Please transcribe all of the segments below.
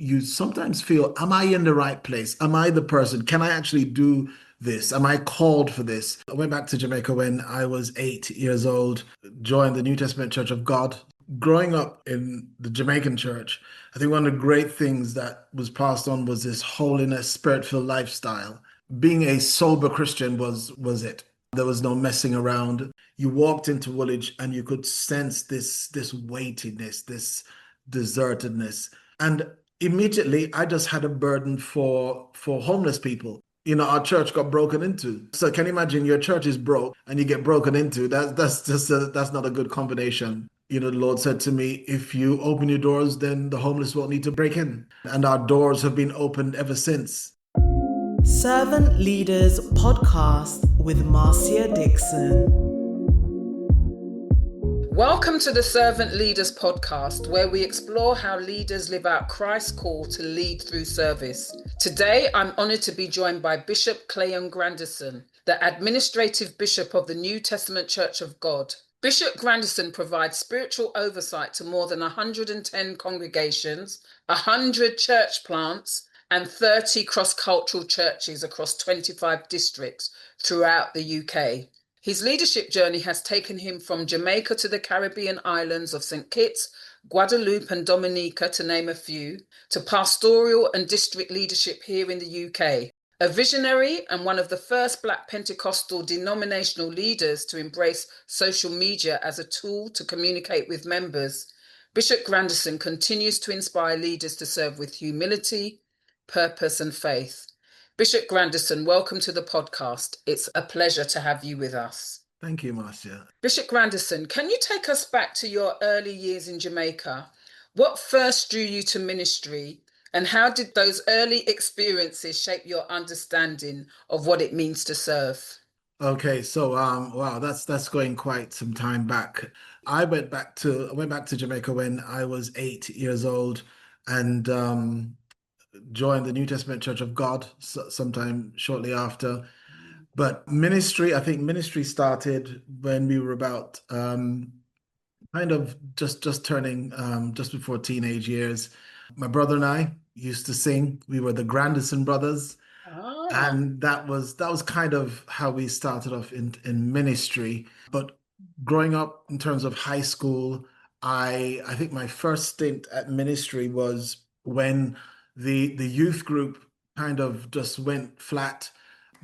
you sometimes feel, am I in the right place? Am I the person? Can I actually do this? Am I called for this? I went back to Jamaica when I was 8 years old, joined the New Testament Church of God. Growing up in the Jamaican church, I think one of the great things that was passed on was this holiness, spirit-filled lifestyle. Being a sober Christian was it. There was no messing around. You walked into Woolwich and you could sense this weightiness, this desertedness. And immediately I just had a burden for homeless people. Our church got broken into. So can you imagine your church is broke and you get broken into? That's not a good combination. The Lord said to me, if you open your doors, then the homeless won't need to break in. And our doors have been opened ever since. Servant Leaders Podcast with Marcia Dixon. Welcome to the Servant Leaders Podcast, where we explore how leaders live out Christ's call to lead through service. Today, I'm honoured to be joined by Bishop Claion Grandison, the Administrative Bishop of the New Testament Church of God. Bishop Grandison provides spiritual oversight to more than 110 congregations, 100 church plants, and 30 cross-cultural churches across 25 districts throughout the UK. His leadership journey has taken him from Jamaica to the Caribbean islands of St. Kitts, Guadeloupe and Dominica, to name a few, to pastoral and district leadership here in the UK. A visionary and one of the first Black Pentecostal denominational leaders to embrace social media as a tool to communicate with members, Bishop Grandison continues to inspire leaders to serve with humility, purpose and faith. Bishop Grandison, welcome to the podcast. It's a pleasure to have you with us. Thank you, Marcia. Bishop Grandison, can you take us back to your early years in Jamaica? What first drew you to ministry, and how did those early experiences shape your understanding of what it means to serve? Okay, so wow, that's going quite some time back. I went back to Jamaica when I was 8 years old, and joined the New Testament Church of God sometime shortly after. But I think ministry started when we were about kind of just turning just before teenage years. My brother and I used to sing. We were the Grandison brothers. And that was kind of how we started off in ministry. But growing up in terms of high school, I think my first stint at ministry was when the youth group kind of just went flat.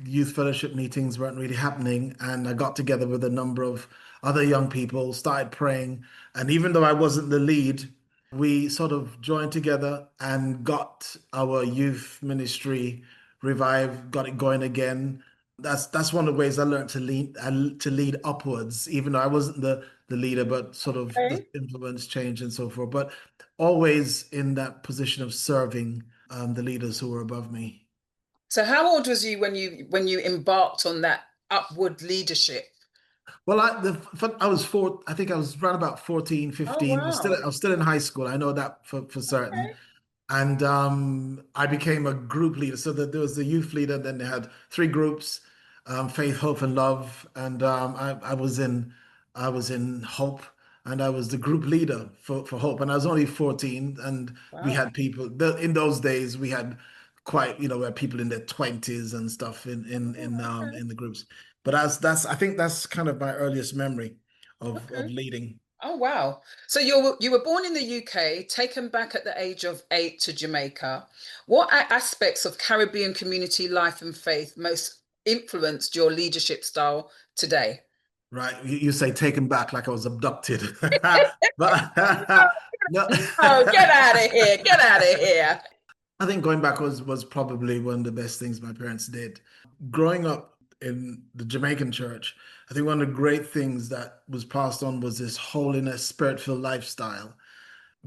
Youth fellowship meetings weren't really happening, and I got together with a number of other young people, started praying, and even though I wasn't the lead, we sort of joined together and got our youth ministry revived, got it going again. That's one of the ways I learned to lead upwards, even though I wasn't the leader, but sort of the Okay. influence change and so forth. But always in that position of serving the leaders who were above me. So how old was you when you embarked on that upward leadership? Well, I was four. I think I was around about 14, Oh 15. wow. I was still in high school. I know that for certain. Okay. And I became a group leader. So that there was the youth leader, then they had three groups, faith, hope, and love. And I was in hope, and I was the group leader for hope. And I was only 14, and we Wow. had people in those days. We had quite, we had people in their 20s and stuff in in Oh, in um okay. in the groups. But I think that's kind of my earliest memory of Okay. leading. Oh wow. So you were born in the UK, taken back at the age of 8 to Jamaica. What aspects of Caribbean community life and faith most influenced your leadership style today? Right. You say taken back like I was abducted. But no, Oh, get out of here. Get out of here. I think going back was probably one of the best things my parents did. Growing up in the Jamaican church, I think one of the great things that was passed on was this holiness, spirit-filled lifestyle.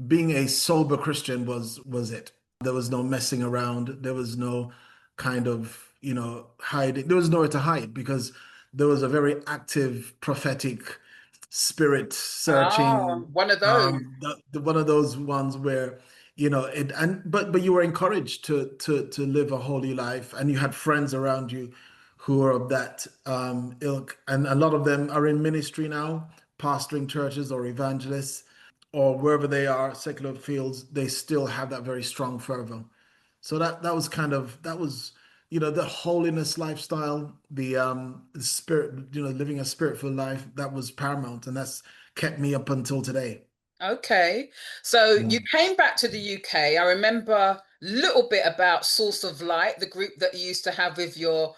Being a sober Christian was it. There was no messing around. There was no kind of, hiding. There was nowhere to hide because there was a very active prophetic spirit Ah, searching. one of those. One of those ones where, it and but you were encouraged to live a holy life, and you had friends around you who are of that ilk, and a lot of them are in ministry now, pastoring churches or evangelists. or wherever they are, secular fields, they still have that very strong fervor. So that was kind of that was the holiness lifestyle, the spirit, living a spirit-filled life, that was paramount, and that's kept me up until today. Okay. So Yeah. you came back to the UK. I remember a little bit about Source of Light, the group that you used to have with your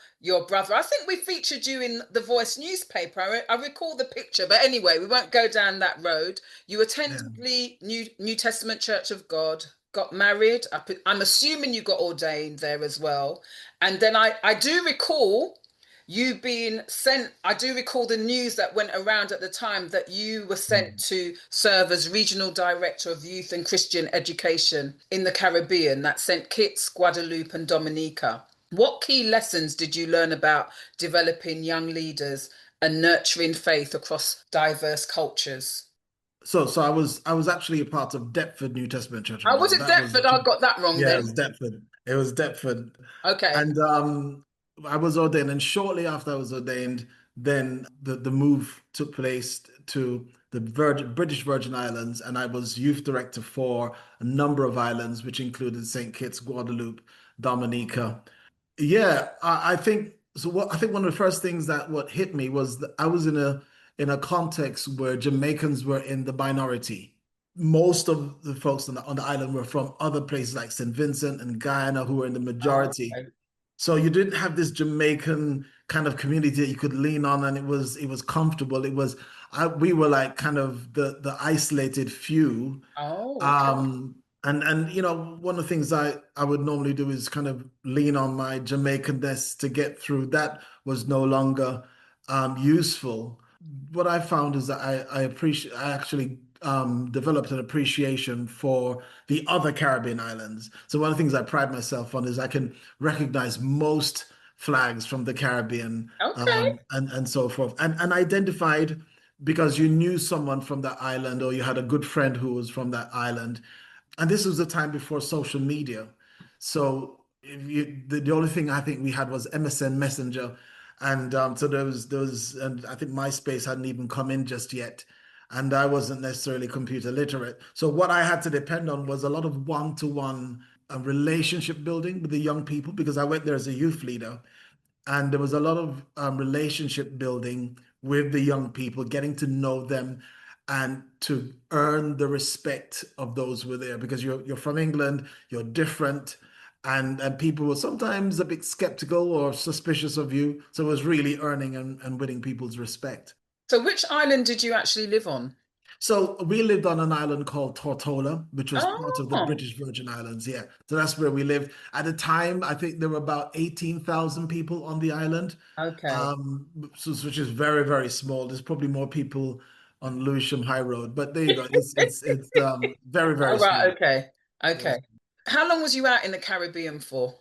brother. I think we featured you in the Voice newspaper. I recall the picture, but anyway, we won't go down that road. You Yeah. attended the New Testament Church of God, got married. I'm assuming you got ordained there as well. And then I do recall you being sent. I do recall the news that went around at the time that you were sent Mm. to serve as regional director of youth and Christian education in the Caribbean, that's St. Kitts, Guadeloupe, and Dominica. What key lessons did you learn about developing young leaders and nurturing faith across diverse cultures? So I was actually a part of Deptford New Testament Church of Oh, was God. it That was Deptford? I got that wrong Yeah, it then. was Deptford. It was Deptford. Okay. And I was ordained, and shortly after I was ordained, then the move took place to the British Virgin Islands, and I was youth director for a number of islands, which included St. Kitts, Guadeloupe, Dominica. Yeah, I think so. What I think one of the first things that what hit me was that I was in a context where Jamaicans were in the minority. Most of the folks on the island were from other places like St. Vincent and Guyana, who were in the majority. Okay. So you didn't have this Jamaican kind of community that you could lean on, and it was comfortable. We were like kind of the isolated few. Oh, okay. And one of the things I would normally do is kind of lean on my Jamaicanness to get through. That was no longer useful. What I found is that I actually developed an appreciation for the other Caribbean islands. So one of the things I pride myself on is I can recognize most flags from the Caribbean, Okay. and so forth, and identified because you knew someone from that island, or you had a good friend who was from that island. And this was the time before social media. So the only thing I think we had was MSN Messenger. And so there was, and I think MySpace hadn't even come in just yet. And I wasn't necessarily computer literate. So what I had to depend on was a lot of one-to-one relationship building with the young people, because I went there as a youth leader. And there was a lot of relationship building with the young people, getting to know them and to earn the respect of those who were there, because you're from England, you're different, and people were sometimes a bit skeptical or suspicious of you. So it was really earning and winning people's respect. So which island did you actually live on? So we lived on an island called Tortola, which was part of the Oh, British Virgin Islands. Yeah. So that's where we lived. At the time, I think there were about 18,000 people on the island, okay. which is very, very small. There's probably more people on Lewisham High Road, but there you go. It's very, Oh, very right. small. Okay. Yeah. Okay. How long was you out in the Caribbean for?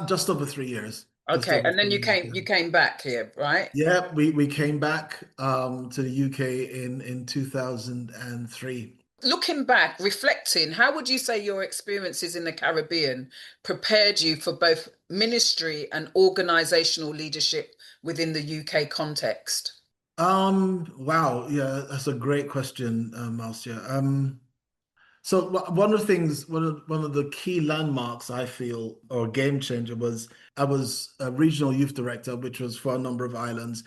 Just over 3 years. Just Okay. over And then 3 years. Yeah. you came back here, right? Yeah, we came back to the UK in 2003. Looking back, reflecting, how would you say your experiences in the Caribbean prepared you for both ministry and organizational leadership within the UK context? Wow, yeah, that's a great question, Marcia. So one of the things, one of the key landmarks I feel, or game changer, was I was a regional youth director, which was for a number of islands,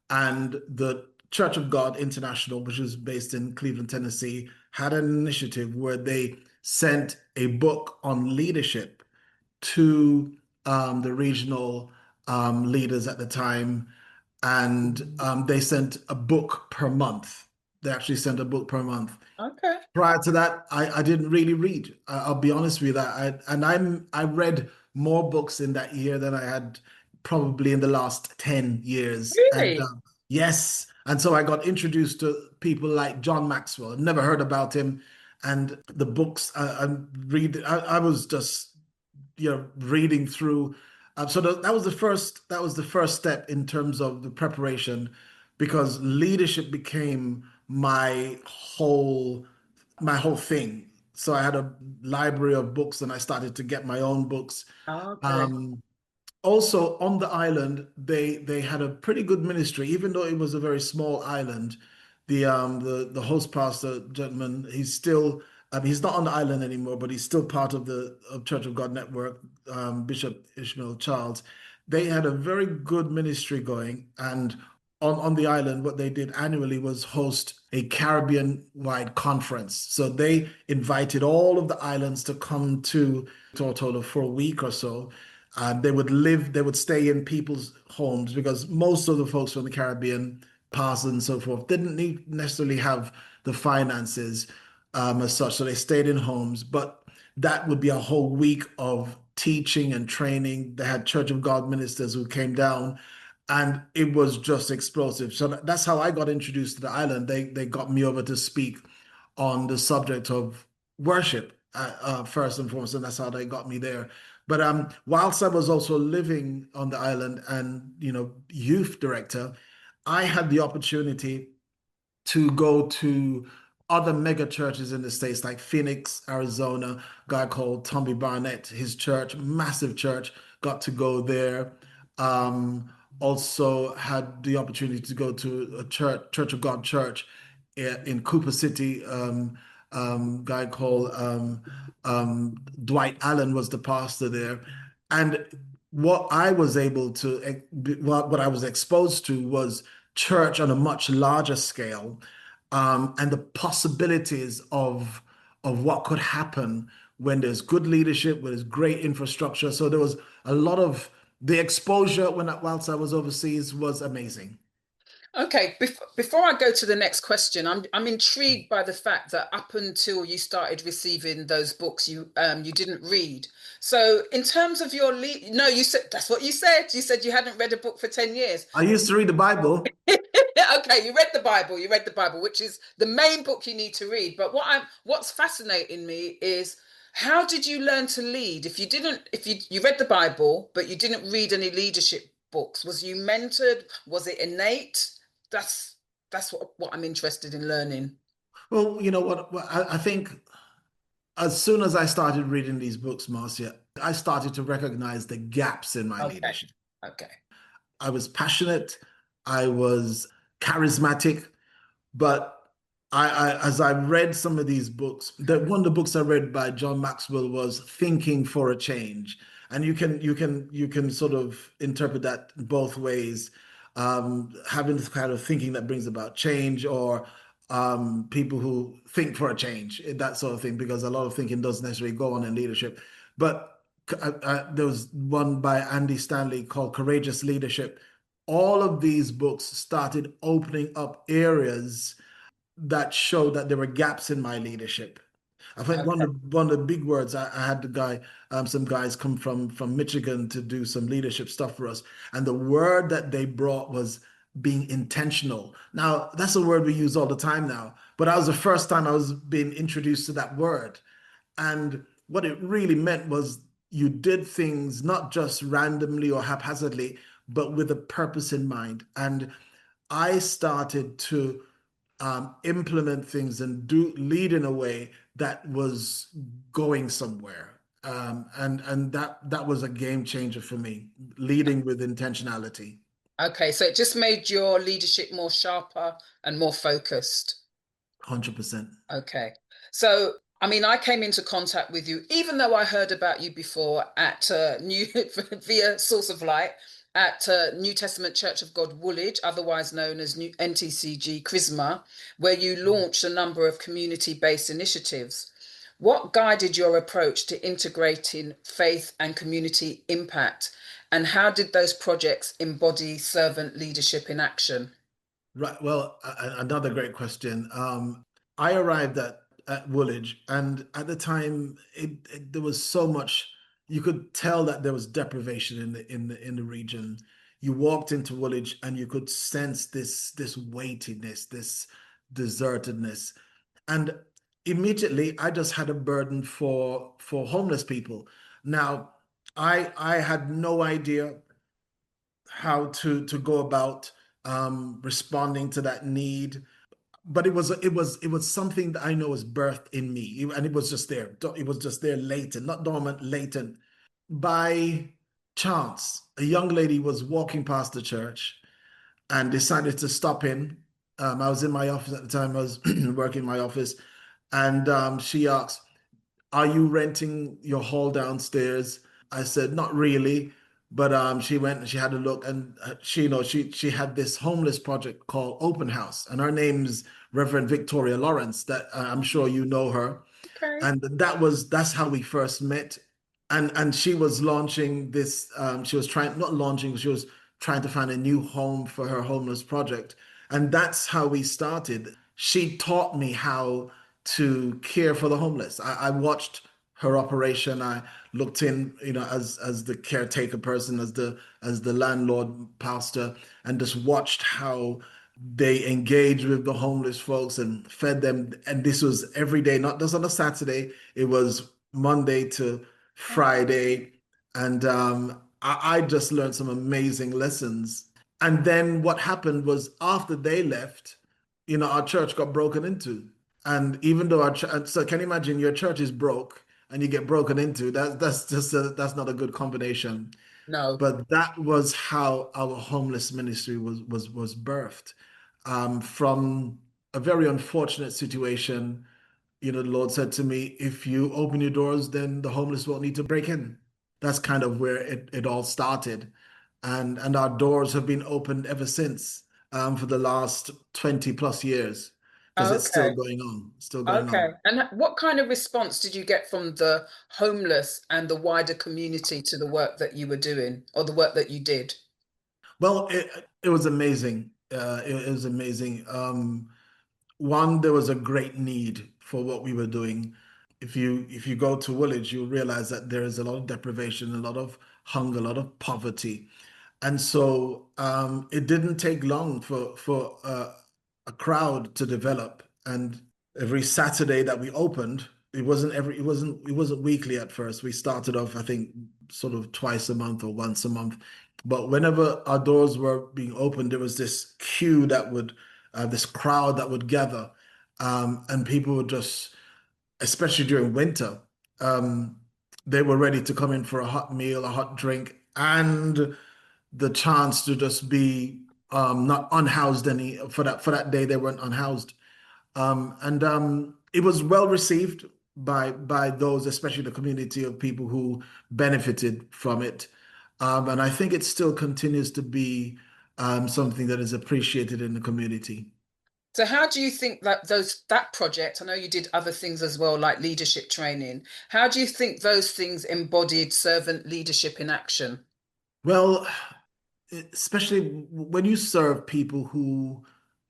and the Church of God International, which is based in Cleveland, Tennessee, had an initiative where they sent a book on leadership to the regional leaders at the time, and they sent a book per month. They actually sent a book per month. Okay. Prior to that, I didn't really read. I'll be honest with you that I read more books in that year than I had probably in the last 10 years. And Really? yes, and so I got introduced to people like John Maxwell. I'd never heard about him, and the books I was just reading through. So that was the first step in terms of the preparation, because leadership became my whole thing. So I had a library of books, and I started to get my own books. Okay. Um, Also on the island, they had a pretty good ministry, even though it was a very small island. the host pastor gentleman, he's still he's not on the island anymore, but he's still part of the Church of God network. Bishop Ishmael Charles, they had a very good ministry going, and on the island, what they did annually was host a Caribbean-wide conference. So they invited all of the islands to come to Tortola for a week or so. They would stay in people's homes because most of the folks from the Caribbean, pastors and so forth, didn't necessarily have the finances as such. So they stayed in homes, but that would be a whole week of teaching and training. They had Church of God ministers who came down, and it was just explosive. So that's how I got introduced to the island. They got me over to speak on the subject of worship first and foremost, and that's how they got me there. But whilst I was also living on the island and youth director, I had the opportunity to go to other mega churches in the States, like Phoenix, Arizona, a guy called Tommy Barnett, his church, massive church, got to go there. Um, Also had the opportunity to go to a Church of God church in Cooper City. Guy called Dwight Allen was the pastor there. And what I was able to, what I was exposed to was church on a much larger scale, and the possibilities of what could happen when there's good leadership, when there's great infrastructure. So there was a lot of the exposure whilst I was overseas was amazing. Okay, before I go to the next question, I'm intrigued by the fact that up until you started receiving those books, you didn't read. So in terms of your no, you said that's what you said. You said you hadn't read a book for 10 years. I used to read the Bible. Okay, you read the Bible. You read the Bible, which is the main book you need to read. But what's fascinating me is how did you learn to lead if you didn't if you read the Bible but you didn't read any leadership books? Was you mentored? Was it innate? That's that's what I'm interested in learning. Well, you know what? I think as soon as I started reading these books, Marcia, I started to recognize the gaps in my Okay. leadership. Okay. I was passionate, I was charismatic, but as I read some of these books, one of the books I read by John Maxwell was Thinking for a Change, and you can sort of interpret that both ways, having the kind of thinking that brings about change, or people who think for a change, that sort of thing, because a lot of thinking doesn't necessarily go on in leadership. But there was one by Andy Stanley called Courageous Leadership. All of these books started opening up areas that showed that there were gaps in my leadership. I think Okay. one of the big words I had some guys come from Michigan to do some leadership stuff for us, and the word that they brought was being intentional. Now that's a word we use all the time now, but that was the first time I was being introduced to that word, and what it really meant was you did things not just randomly or haphazardly, but with a purpose in mind. And I started to implement things and lead in a way that was going somewhere. And that was a game changer for me, leading with intentionality. Okay. So it just made your leadership more sharper and more focused. 100%. Okay. So, I mean, I came into contact with you, even though I heard about you before at New via Source of Light at New Testament Church of God Woolwich, otherwise known as New NTCG Charisma, where you launched a number of community-based initiatives. What guided your approach to integrating faith and community impact, and how did those projects embody servant leadership in action? Right. Well, another great question. I arrived at Woolwich, and at the time, there was so much. You could tell that there was deprivation in the region. You walked into Woolwich, and you could sense this weightiness, this desertedness, and immediately I just had a burden for homeless people. Now, I had no idea how to go about responding to that need, but it was something that I know was birthed in me, and it was just there. It was just there, latent, not dormant, latent. By chance, a young lady was walking past the church and decided to stop in. I was in my office at the time. I was working in my office, and she asked, "Are you renting your hall downstairs?" I said, "Not really." But she went and she had a look, and she had this homeless project called Open House, and her name's Reverend Victoria Lawrence. That I'm sure you know her, Okay. and that's how we first met. And she was launching this. She was trying not launching. She was trying to find a new home for her homeless project, and that's how we started. She taught me how to care for the homeless. I watched her operation. I looked in, as the caretaker person, as the landlord pastor, and just watched how they engaged with the homeless folks and fed them. And this was every day, not just on a Saturday. It was Monday to Friday. And I just learned some amazing lessons. And then what happened was after they left, our church got broken into. And even though so can you imagine your church is broke and you get broken into? That's not a good combination. No. But that was how our homeless ministry was birthed, from a very unfortunate situation. The Lord said to me, if you open your doors, then the homeless won't need to break in. That's kind of where it all started. And our doors have been opened ever since, for the last 20 plus years, because it's still Okay. going on, still going Okay. on. And what kind of response did you get from the homeless and the wider community to the work that you were doing or the work that you did? Well, it was amazing. It was amazing. One, there was a great need for what we were doing. If you go to Woolwich, you'll realize that there is a lot of deprivation, a lot of hunger, a lot of poverty. And so it didn't take long for a crowd to develop. And every Saturday that we opened, it wasn't weekly at first. We started off, I think, sort of twice a month or once a month. But whenever our doors were being opened, there was this queue this crowd that would gather, and people would just, especially during winter, um, they were ready to come in for a hot meal, a hot drink, and the chance to just be not unhoused any for that day. They weren't unhoused, and it was well received by those, especially the community of people who benefited from it. And I think it still continues to be something that is appreciated in the community. So how do you think that that project, I know you did other things as well, like leadership training. How do you think those things embodied servant leadership in action? Well, especially when you serve people who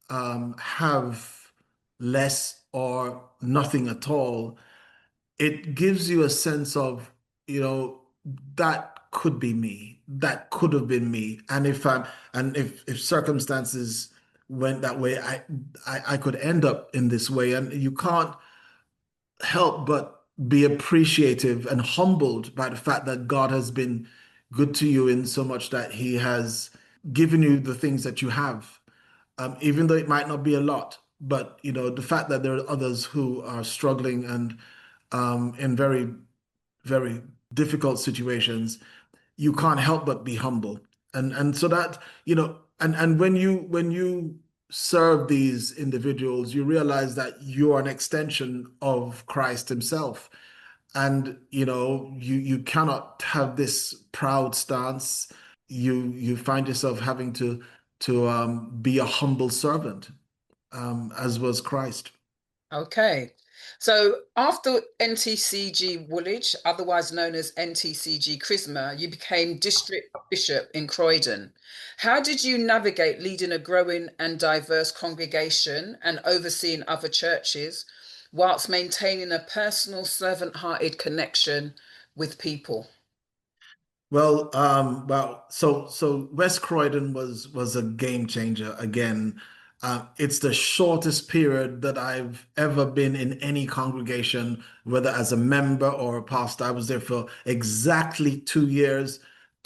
have less or nothing at all, it gives you a sense of, you know, that could be me, that could have been me. And if circumstances went that way, I could end up in this way. And you can't help but be appreciative and humbled by the fact that God has been good to you in so much that He has given you the things that you have, even though it might not be a lot. But the fact that there are others who are struggling and in very, very difficult situations, you can't help but be humble. And so that, and when you serve these individuals, you realize that you are an extension of Christ Himself. And you cannot have this proud stance. You find yourself having to be a humble servant, as was Christ. Okay. So after NTCG Woolwich, otherwise known as NTCG Chrisma, you became district bishop in Croydon. How did you navigate leading a growing and diverse congregation and overseeing other churches whilst maintaining a personal servant-hearted connection with people? So West Croydon was a game changer again. It's the shortest period that I've ever been in any congregation, whether as a member or a pastor. I was there for exactly 2 years,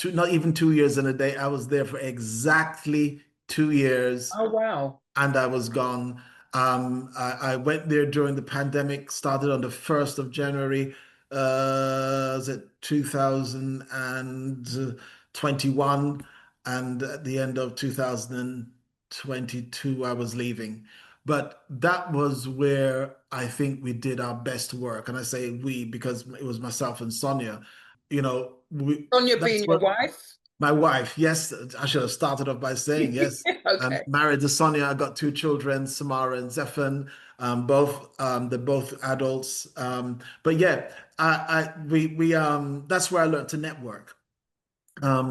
not even 2 years and a day. I was there for exactly 2 years, Oh, wow. and I was gone. I went there during the pandemic, started on the 1st of January, was it 2021, and at the end of 2022. 22, I was leaving. But that was where I think we did our best work. And I say we because it was myself and Sonia. Sonia That's being your what wife? my wife, yes, I should have started off by saying yes. I'm Okay. married to Sonia. I got two children, Samara and Zephan. They're both adults. But yeah, we that's where I learned to network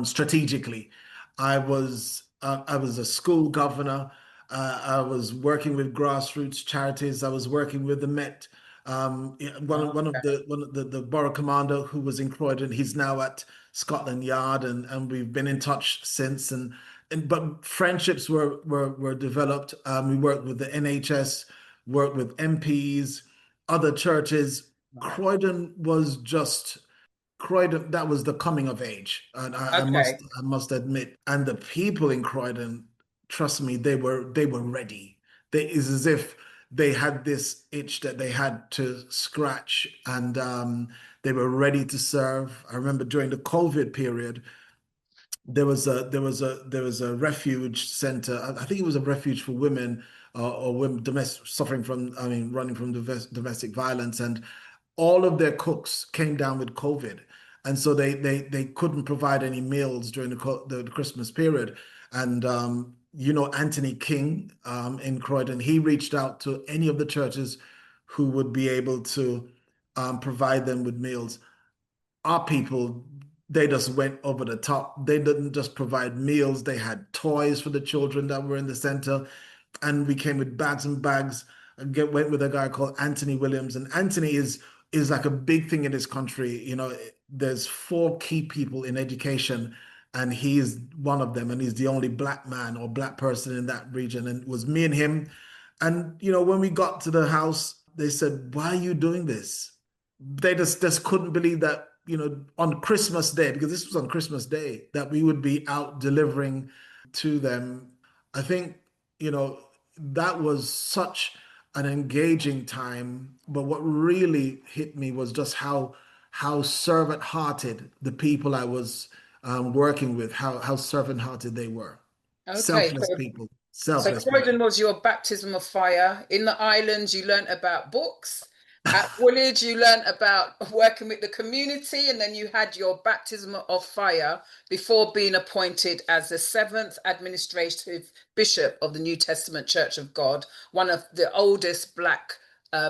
strategically. I was a school governor. I was working with grassroots charities. I was working with the Met. Yeah, one of the borough commander who was in Croydon. He's now at Scotland Yard, and we've been in touch since. And but friendships were developed. We worked with the NHS, worked with MPs, other churches. Croydon was just Croydon, that was the coming of age, and Okay. I must admit, and the people in Croydon, trust me, they were ready. It's as if they had this itch that they had to scratch, and they were ready to serve. I remember during the COVID period, there was a refuge center. I think it was a refuge for women or women domestic suffering from, I mean, running from domestic violence, and all of their cooks came down with COVID, and so they couldn't provide any meals during the Christmas period. And Anthony King in Croydon, he reached out to any of the churches who would be able to provide them with meals. Our people, they just went over the top. They didn't just provide meals, they had toys for the children that were in the center. And we came with bags and bags. Went with a guy called Anthony Williams. And Anthony is like a big thing in this country. There's four key people in education, and he's one of them. And he's the only black man or black person in that region. And it was me and him. And when we got to the house, they said, "Why are you doing this?" They just couldn't believe that, on Christmas Day, because this was on Christmas Day, that we would be out delivering to them. I think, that was such an engaging time. But what really hit me was just how servant-hearted the people I was working with, how servant-hearted they were. Okay. Selfless people, So selfless people. Croydon was your baptism of fire. In the islands, you learnt about books. At Woolwich, you learnt about working with the community, and then you had your baptism of fire before being appointed as the seventh administrative bishop of the New Testament Church of God, one of the oldest Black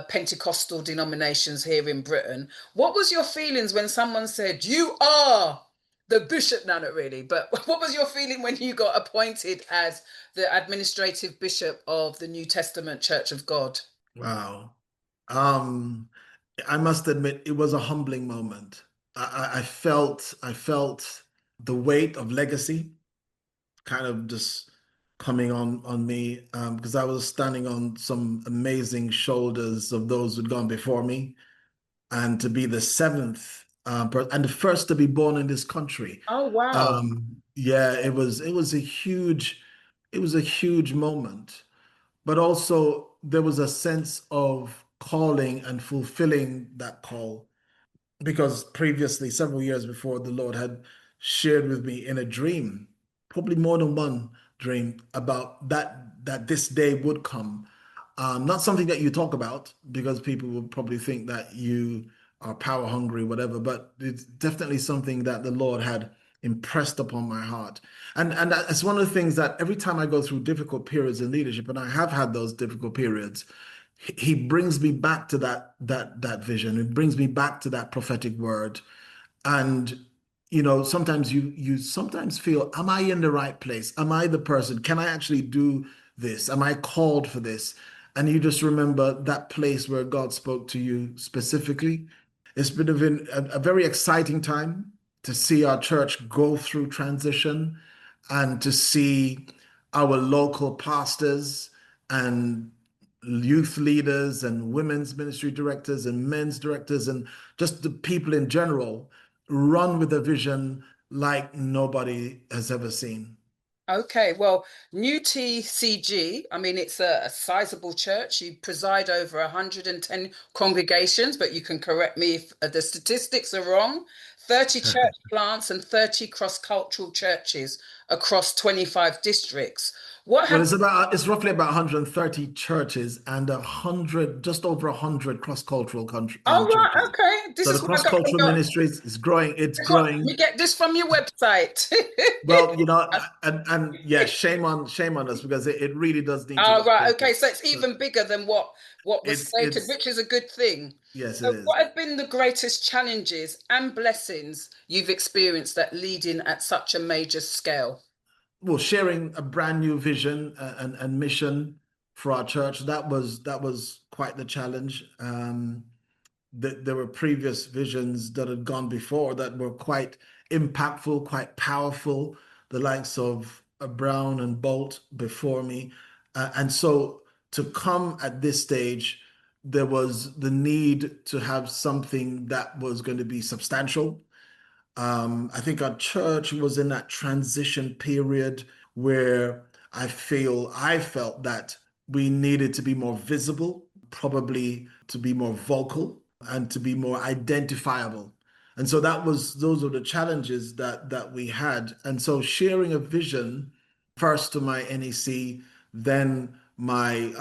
Pentecostal denominations here in Britain. What was your feelings when someone said, "You are the bishop"? No, not really, but what was your feeling when you got appointed as the administrative bishop of the New Testament Church of God? Wow. Um, I must admit, it was a humbling moment. I felt the weight of legacy kind of just coming on me, because I was standing on some amazing shoulders of those who'd gone before me, and to be the seventh and the first to be born in this country. Oh, wow. Yeah, it was a huge moment, but also there was a sense of calling and fulfilling that call, because previously, several years before, the Lord had shared with me in a dream, probably more than one dream, about that this day would come. Not something that you talk about, because people will probably think that you are power hungry, whatever, but it's definitely something that the Lord had impressed upon my heart. And that's one of the things that every time I go through difficult periods in leadership, and I have had those difficult periods, he brings me back to that vision. It brings me back to that prophetic word. And sometimes you sometimes feel, am I in the right place? Am I the person? Can I actually do this? Am I called for this? And you just remember that place where God spoke to you specifically. It's been a very exciting time to see our church go through transition, and to see our local pastors and youth leaders and women's ministry directors and men's directors and just the people in general run with a vision like nobody has ever seen. Okay, well, New TCG, I mean, it's a sizable church. You preside over 110 congregations, but you can correct me if the statistics are wrong. 30 church plants and 30 cross-cultural churches across 25 districts. What Well, have it's roughly about 130 churches and 100, just over 100 cross-cultural Oh, right, churches. okay. This So the is what I got from cross-cultural your, ministries is growing. It's that's what we growing. get this from your website. Well, and yeah, shame on us because it really does need to Oh, look right, better. okay. So it's But even bigger than what was stated, it's which is a good thing. yes, it So is. what have been the greatest challenges and blessings you've experienced at leading at such a major scale? Well, sharing a brand new vision and mission for our church, that was quite the challenge. There were previous visions that had gone before that were quite impactful, quite powerful, the likes of Brown and Bolt before me. And so to come at this stage, there was the need to have something that was going to be substantial. I think our church was in that transition period where I felt that we needed to be more visible, probably to be more vocal and to be more identifiable. And so those are the challenges that we had. And so sharing a vision first to my NEC, then my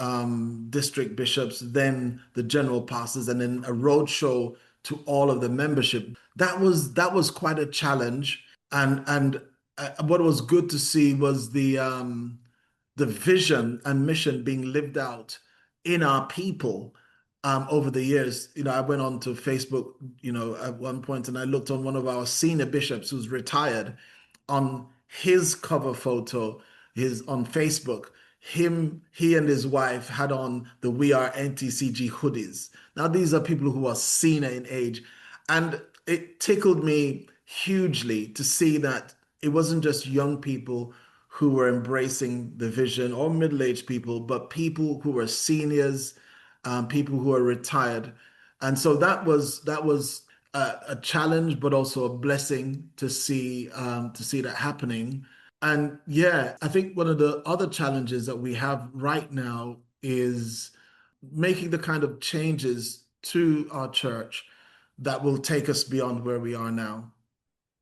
district bishops, then the general pastors, and then a roadshow to all of the membership. That was quite a challenge, and what was good to see was the vision and mission being lived out in our people over the years. I went on to Facebook, at one point, and I looked on one of our senior bishops who's retired on his cover photo, his on Facebook. He and his wife had on the We Are NTCG hoodies. Now, these are people who are senior in age, and it tickled me hugely to see that it wasn't just young people who were embracing the vision or middle-aged people, but people who were seniors, people who are retired. And so that was a challenge, but also a blessing to see that happening. And yeah, I think one of the other challenges that we have right now is making the kind of changes to our church that will take us beyond where we are now.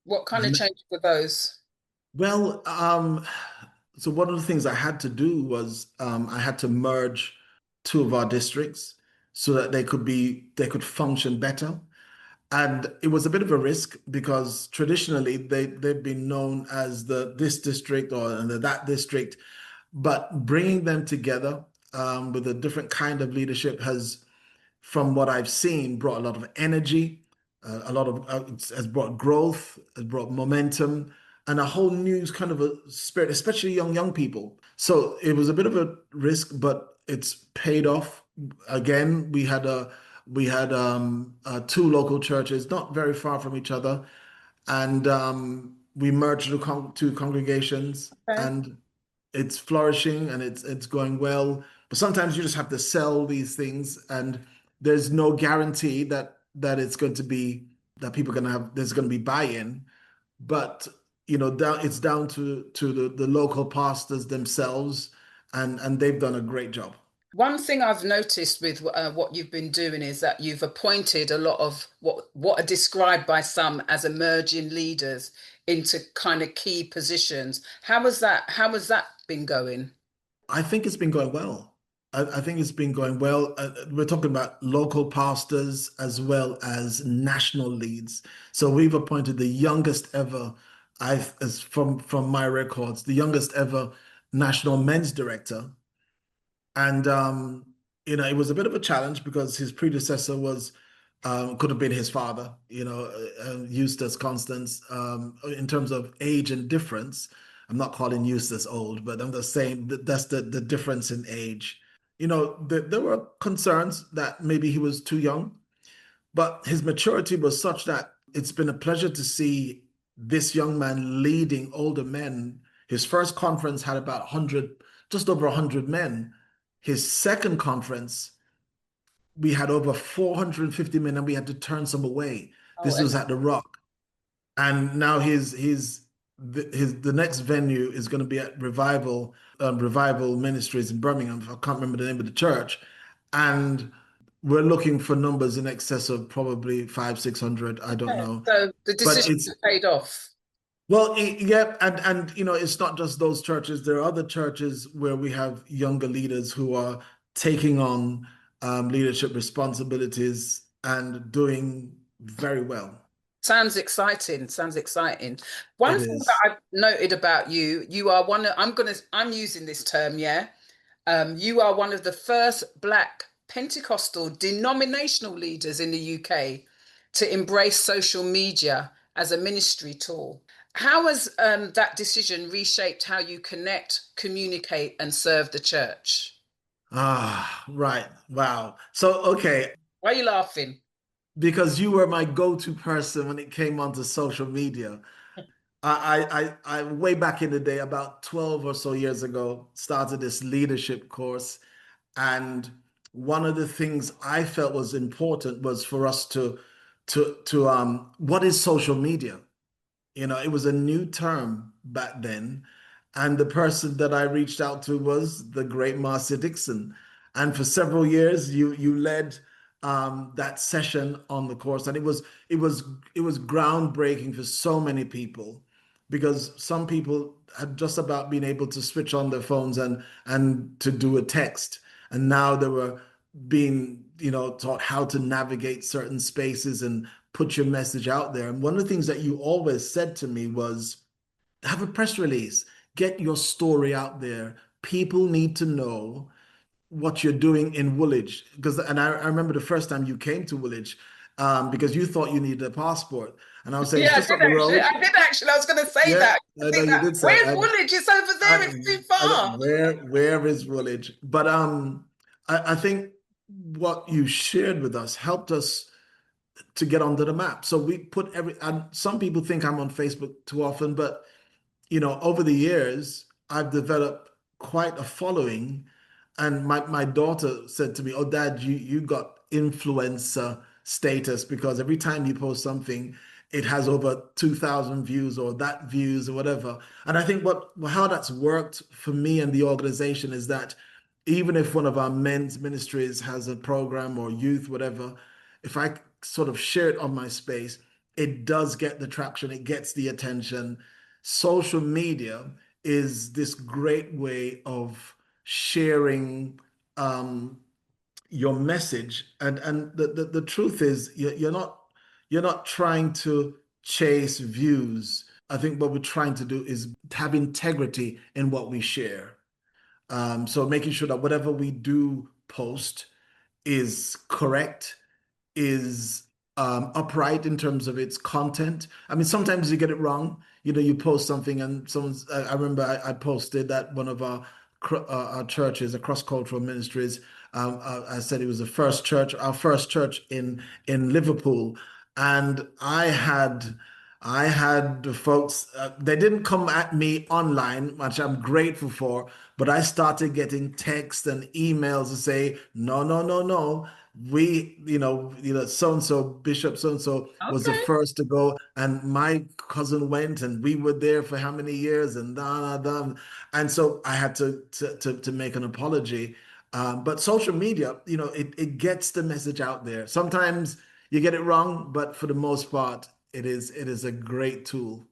What kind of And changes were those? well, so one of the things I had to do was I had to merge two of our districts so that they could function better. And it was a bit of a risk because traditionally they've been known as the this district or that district, but bringing them together with a different kind of leadership has, from what I've seen, brought a lot of energy, a lot of has brought growth, has brought momentum, and a whole new kind of a spirit, especially young people. So it was a bit of a risk, but it's paid off. Again, we had two local churches not very far from each other, and we merged the two congregations, Okay. and it's flourishing and it's going well. But sometimes you just have to sell these things, and there's no guarantee that it's going to be that people are going to have there's going to be buy-in. But it's down to the local pastors themselves, and they've done a great job. One thing I've noticed with what you've been doing is that you've appointed a lot of what are described by some as emerging leaders into kind of key positions. How has that been going? I think it's been going well. I think it's been going well. We're talking about local pastors as well as national leads. So we've appointed the youngest ever, as from my records, the youngest ever national men's director. And it was a bit of a challenge because his predecessor was could have been his father, Eustace Constance. In terms of age and difference, I'm not calling Eustace old, but I'm just saying that that's the difference in age. There were concerns that maybe he was too young, but his maturity was such that it's been a pleasure to see this young man leading older men. His first conference had about 100, just over 100 men. His second conference, we had over 450 men and we had to turn some away. Oh, This was at the Rock. And now the next venue is going to be at Revival Ministries in Birmingham. I can't remember the name of the church. And we're looking for numbers in excess of probably 500, 600. I don't okay. know. So the But decision it's has paid off. Well, yeah, and it's not just those churches. There are other churches where we have younger leaders who are taking on leadership responsibilities and doing very well. Sounds exciting. Sounds exciting. One It thing that is. I've noted about you, you are one of, I'm using this term, yeah. You are one of the first Black Pentecostal denominational leaders in the UK to embrace social media as a ministry tool. How has that decision reshaped how you connect, communicate, and serve the church? Ah, right. Wow. So, okay, Why are you laughing? because you were my go-to person when it came onto social media. I way back in the day, about 12 or so years ago, started this leadership course. And one of the things I felt was important was for us to what is social media? It was a new term back then. And the person that I reached out to was the great Marcia Dixon. And for several years, you led that session on the course, and it was groundbreaking for so many people because some people had just about been able to switch on their phones and to do a text, and now they were being taught how to navigate certain spaces and put your message out there. And one of the things that you always said to me was have a press release, get your story out there. People need to know what you're doing in Woolwich. And I remember the first time you came to Woolwich, because you thought you needed a passport. And I was saying, Yeah, it's just up the road. I did actually. I was going to say Yeah, that. I I know think you that, did say, where's Woolwich? It's over there. It's too far. where is Woolwich? But I think what you shared with us helped us to get onto the map. So we put and some people think I'm on Facebook too often, but over the years, I've developed quite a following. And my daughter said to me, "Oh, Dad, you got influencer status because every time you post something, it has over 2,000 views or that views or whatever." And I think how that's worked for me and the organization is that even if one of our men's ministries has a program or youth, whatever, if I sort of share it on my space, it does get the traction, it gets the attention. Social media is this great way of sharing um, your message, and the truth is you're not trying to chase views. I think what we're trying to do is have integrity in what we share. So making sure that whatever we do post is correct, is upright in terms of its content. I mean, sometimes you get it wrong. You post something and someone's. I remember I posted that one of our churches, a cross-cultural ministries. I said it was the first church, our first church in Liverpool, and I had the folks. They didn't come at me online, which I'm grateful for, but I started getting texts and emails to say, no, no, no, no. So and so, Bishop so and so was the Okay. first to go, and my cousin went, and we were there for how many years, and da da da. And so I had to make an apology. But social media, it gets the message out there. Sometimes you get it wrong, but for the most part, it is a great tool.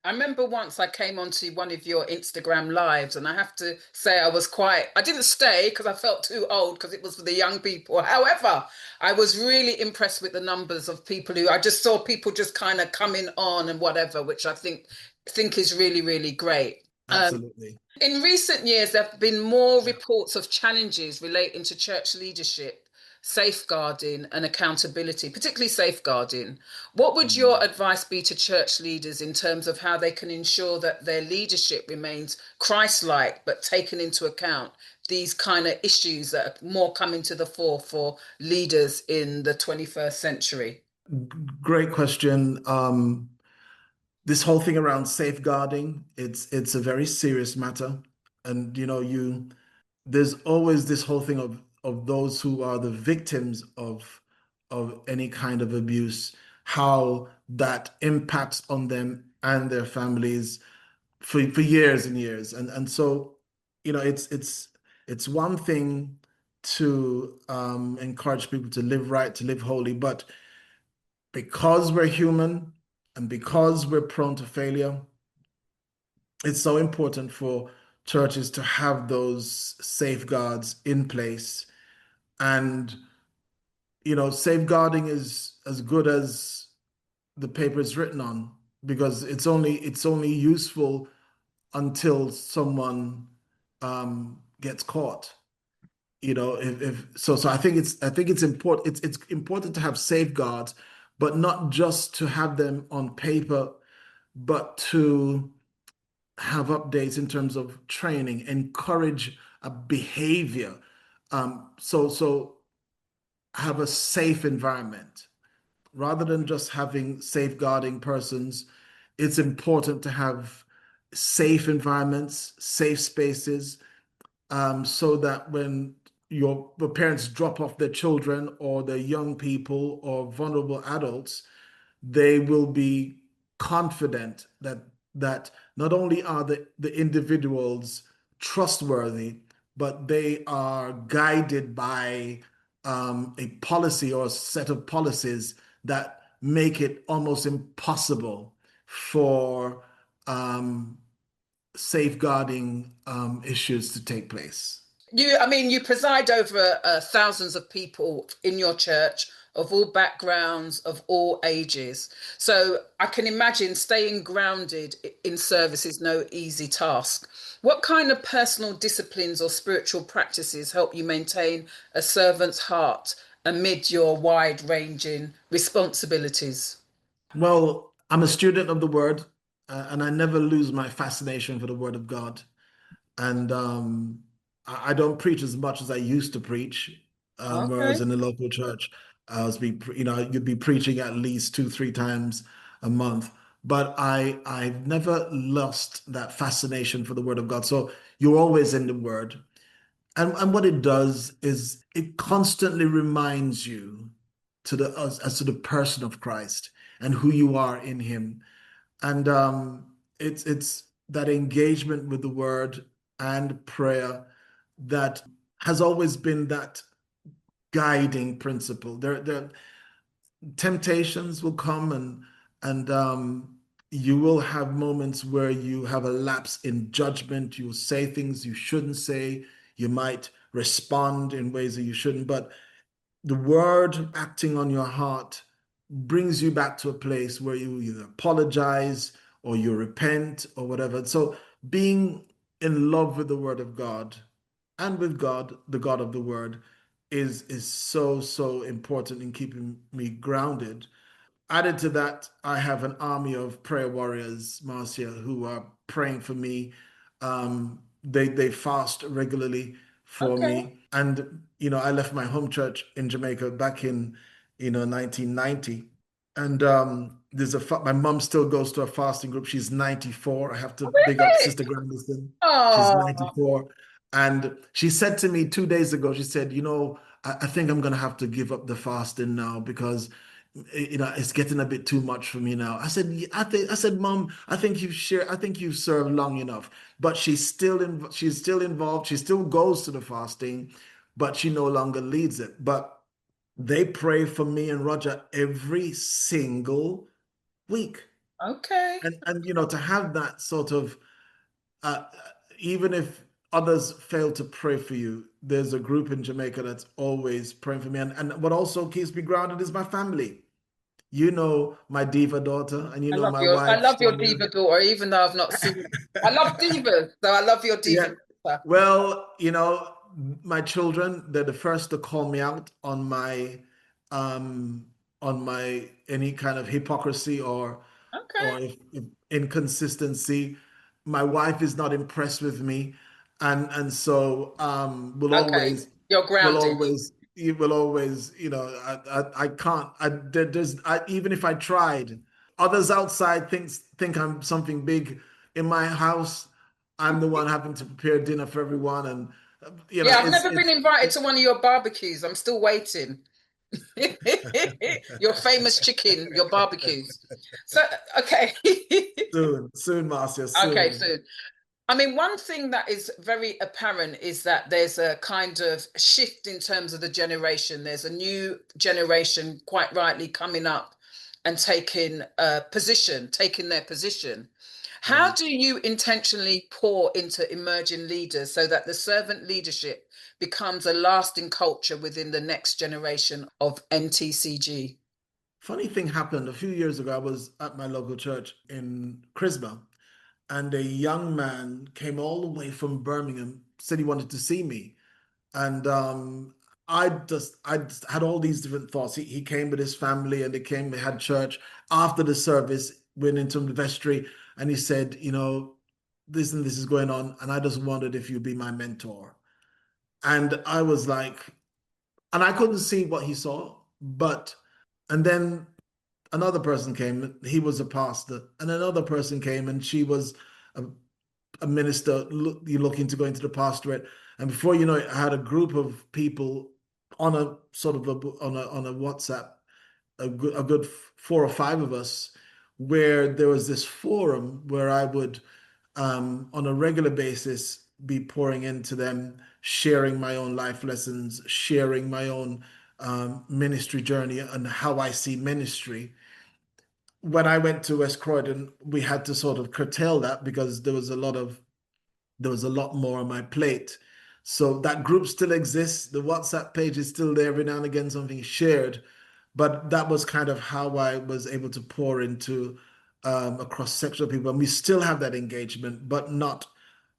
I remember once I came onto one of your Instagram lives, and I have to say I didn't stay because I felt too old because it was for the young people. However, I was really impressed with the numbers of people who I just saw people just kind of coming on and whatever, which I think is really, really great. Absolutely. In recent years, there have been more reports of challenges relating to church leadership, safeguarding, and accountability, particularly safeguarding. What would your advice be to church leaders in terms of how they can ensure that their leadership remains Christ-like, but taking into account these kind of issues that are more coming to the fore for leaders in the 21st century? Great question. This whole thing around safeguarding, it's a very serious matter. And there's always this whole thing of those who are the victims of any kind of abuse, how that impacts on them and their families for years and years. And so, it's one thing to encourage people to live right, to live holy, but because we're human and because we're prone to failure, it's so important for churches to have those safeguards in place. And, safeguarding is as good as the paper is written on, because it's only useful until someone gets caught. If I think it's important. It's important to have safeguards, but not just to have them on paper, but to have updates in terms of training, encourage a behavior. So have a safe environment rather than just having safeguarding persons. It's important to have safe environments, safe spaces, so that when the parents drop off their children or their young people or vulnerable adults, they will be confident that not only are the individuals trustworthy, but they are guided by a policy or a set of policies that make it almost impossible for um, safeguarding issues to take place. You preside over thousands of people in your church of all backgrounds, of all ages. So I can imagine staying grounded in service is no easy task. What kind of personal disciplines or spiritual practices help you maintain a servant's heart amid your wide-ranging responsibilities? Well, I'm a student of the word, and I never lose my fascination for the word of God. And I don't preach as much as I used to preach. Whereas Okay. in the local church, you'd be preaching at least 2, 3 times a month. But I've never lost that fascination for the word of God. So you're always in the word. And what it does is it constantly reminds you as to the person of Christ and who you are in him. And it's that engagement with the word and prayer that has always been that guiding principle. There temptations will come, and you will have moments where you have a lapse in judgment. You will say things you shouldn't say. You might respond in ways that you shouldn't, but the word acting on your heart brings you back to a place where you either apologize or you repent or whatever. So being in love with the word of God and with God, the God of the word, is so important in keeping me grounded. Added to that, I have an army of prayer warriors, Marcia, who are praying for me. They fast regularly for Okay. me, and I left my home church in Jamaica back in 1990, and my mom still goes to a fasting group. She's 94. I have to big up Really? Sister Grandison. She's Oh, 94, and she said to me 2 days ago. She said, I think I'm gonna have to give up the fasting now because it's getting a bit too much for me now. I said, I said, Mom, I think you've served long enough. But she's still involved. She still goes to the fasting, but she no longer leads it. But they pray for me and Roger every single week. okay. And to have that sort of uh, even if others fail to pray for you, there's a group in Jamaica that's always praying for me. And what also keeps me grounded is my family. My diva daughter, and my I wife, love your Sonia. diva daughter, even though I've not seen. I love divas, so I love your diva Yeah. daughter. Well, my children, they're the first to call me out um on my any kind of hypocrisy or Okay. if inconsistency. My wife is not impressed with me, and so Okay. You're grounded. it will always, I can't. Even if I tried, others outside think I'm something big. In my house, I'm the one having to prepare dinner for everyone, and Yeah, I've never been it's invited to one of your barbecues. I'm still waiting. Your famous chicken, your barbecues. So, okay. soon, Marcia, Okay, soon. so one thing that is very apparent is that there's a kind of shift in terms of the generation. There's a new generation, quite rightly, coming up and taking their position. How do you intentionally pour into emerging leaders so that the servant leadership becomes a lasting culture within the next generation of NTCG? Funny thing happened a few years ago. I was at my local church in Crisma, and a young man came all the way from Birmingham, said he wanted to see me. And I just had all these different thoughts. He came with his family and they had church after the service, went into the vestry, and he said, this and this is going on, and I just wondered if you'd be my mentor. And I was like, and I couldn't see what he saw, and then another person came, he was a pastor, and another person came, and she was a, a minister looking to go into the pastorate. And before you know it, I had a group of people on a sort of on a WhatsApp, a good 4 or 5 of us, where there was this forum where I would, on a regular basis, be pouring into them, sharing my own life lessons, sharing my own ministry journey and how I see ministry. When I went to West Croydon, we had to sort of curtail that because there was a lot more on my plate. So that group still exists. The WhatsApp page is still there. Every now and again, something is shared. But that was kind of how I was able to pour into a cross-section of people. And we still have that engagement, but not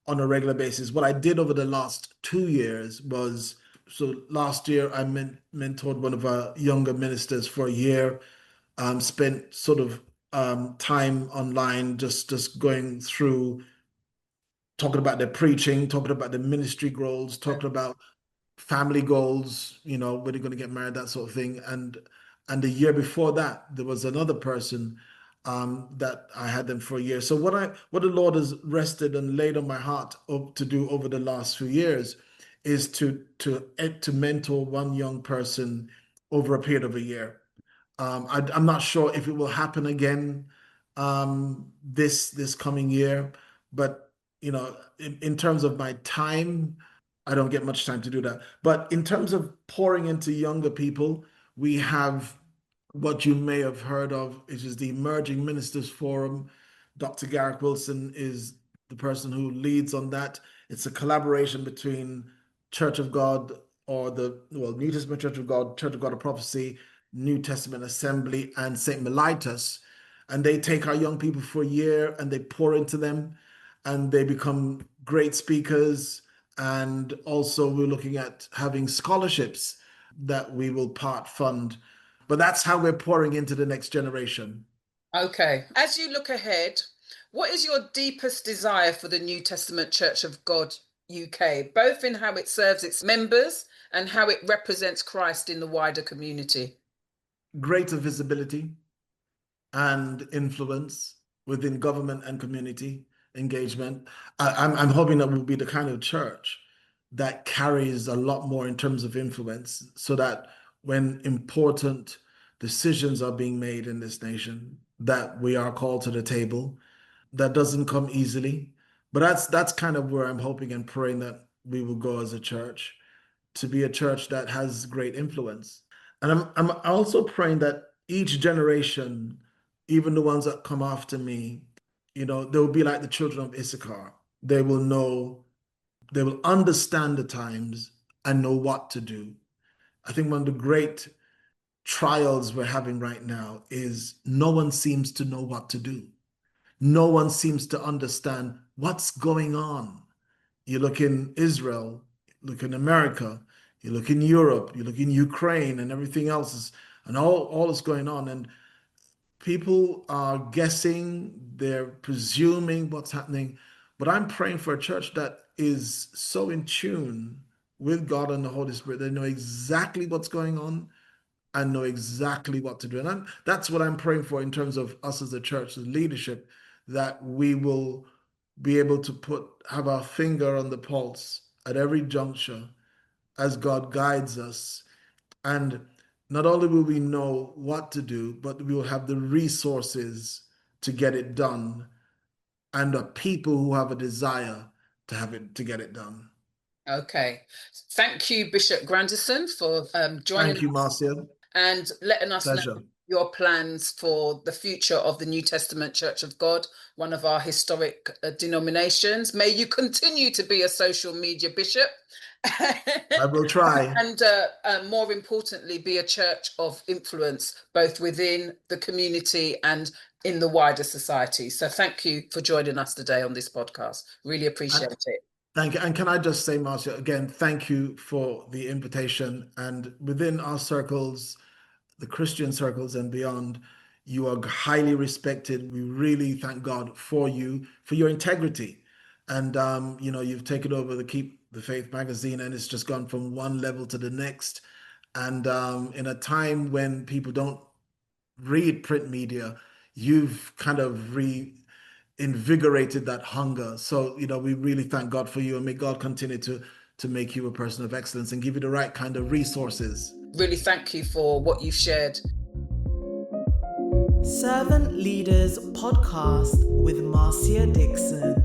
on a regular basis. What I did over the last 2 years was, so last year I mentored one of our younger ministers for a year, spent sort of time online, just going through talking about their preaching, talking about the ministry goals, talking about family goals, when you're going to get married, that sort of thing. And the year before that, there was another person that I had them for a year. So what the Lord has rested and laid on my heart to do over the last few years is to mentor one young person over a period of a year. I'm not sure if it will happen again this coming year, but in terms of my time, I don't get much time to do that. But in terms of pouring into younger people, we have what you may have heard of, which is the Emerging Ministers Forum. Dr. Garrick Wilson is the person who leads on that. It's a collaboration between Church of God, or New Testament Church of God, Church of God of Prophecy, New Testament Assembly, and St. Mellitus. And they take our young people for a year and they pour into them and they become great speakers. And also we're looking at having scholarships that we will part fund. But that's how we're pouring into the next generation. Okay. As you look ahead, what is your deepest desire for the New Testament Church of God UK, both in how it serves its members and how it represents Christ in the wider community? Greater visibility and influence within government and community engagement. I'm hoping that we'll be the kind of church that carries a lot more in terms of influence, so that when important decisions are being made in this nation, that we are called to the table. That doesn't come easily, but that's kind of where I'm hoping and praying that we will go as a church, to be a church that has great influence. And I'm also praying that each generation, even the ones that come after me, they will be like the children of Issachar. They will know, they will understand the times and know what to do. I think one of the great trials we're having right now is no one seems to know what to do. No one seems to understand what's going on. You look in Israel, look in America, you look in Europe, you look in Ukraine, and everything else and all is going on. And people are guessing, they're presuming what's happening. But I'm praying for a church that is so in tune with God and the Holy Spirit. They know exactly what's going on and know exactly what to do. And that's what I'm praying for in terms of us as a church, as leadership, that we will be able to have our finger on the pulse at every juncture as God guides us. And not only will we know what to do, but we will have the resources to get it done, and the people who have a desire to get it done. Okay. Thank you, Bishop Grandison, for joining Thank you, Marcia. and letting us know Pleasure. your plans for the future of the New Testament Church of God, one of our historic denominations. May you continue to be a social media bishop. I will try. And more importantly, be a church of influence, both within the community and in the wider society. So thank you for joining us today on this podcast. Really appreciate it. Thank you. And can I just say, Marcia, again, thank you for the invitation. And within our circles, the Christian circles and beyond, you are highly respected. We really thank God for you, for your integrity. And you've taken over the Keep the Faith magazine, and it's just gone from one level to the next. And in a time when people don't read print media, you've kind of reinvigorated that hunger. So, we really thank God for you, and may God continue to make you a person of excellence and give you the right kind of resources. Really thank you for what you've shared. Servant Leaders Podcast with Marcia Dixon.